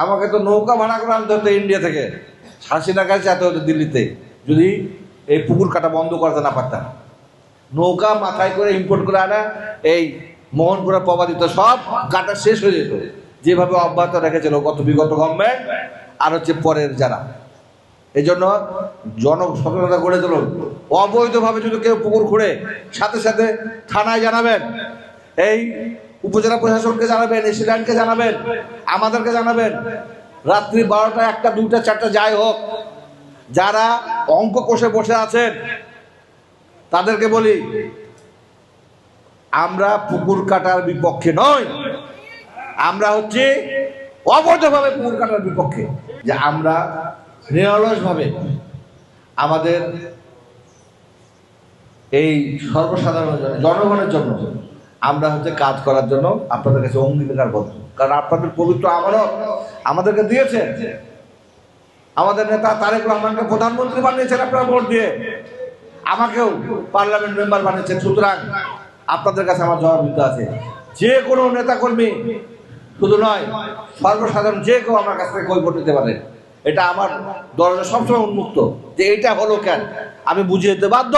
আমাকে তো নৌকা ভাড়া করে আনতে হতো ইন্ডিয়া থেকে, 80 টাকায় যেতে হতো দিল্লিতে, যদি এই পুকুর কাটা বন্ধ করতে না পারতাম। নৌকা মাথায় করে ইম্পোর্ট করে আনা, এই মোহনপুরের প্রবাদিত সব কাটা শেষ হয়ে যেত, যেভাবে অব্যাহত রেখেছিল গত বিগত গভর্নমেন্ট আর হচ্ছে পরের যারা। এই জন্য জনসচেতনতা গড়ে তুলুন। অবৈধভাবে যদি কেউ পুকুর খুঁড়ে, সাথে সাথে থানায় জানাবেন, এই উপজেলা প্রশাসনকে জানাবেন, এসিল্যান্ডকে জানাবেন, আমাদেরকে জানাবেন। রাত্রি 12টা, 1টা, 2টা, 4টা যাই হোক, যারা অঙ্ক কষে বসে আছেন তাদেরকে বলি, আমরা পুকুর কাটার বিপক্ষে নই, আমরা হচ্ছে অবৈধভাবে পুকুর কাটার বিপক্ষে। যে আমরা নিরলসভাবে আমাদের এই সর্বসাধারণ জনগণের জন্য আমরা হচ্ছে কাজ করার জন্য আপনাদের কাছে অঙ্গীকারবদ্ধ। কারণ আপনাদের পবিত্র আমানত আমাদেরকে দিয়েছে। আমাদের নেতা তারেক রহমানকে প্রধানমন্ত্রী বানিয়েছেন আপনারা ভোট দিয়ে, আমাকেও পার্লামেন্ট মেম্বার বানিয়েছেন। সুতরাং আপনাদের কাছে আমার জবাবদিহিতা আছে। যে কোনো নেতা কর্মী শুধু নয়, সর্বসাধারণ যে কেউ আমার কাছ থেকে কই ভোট নিতে পারে। এটা আমার দরজা সবসময় উন্মুক্ত। যে এটা হলো কেন আমি বুঝিয়ে দিতে বাধ্য।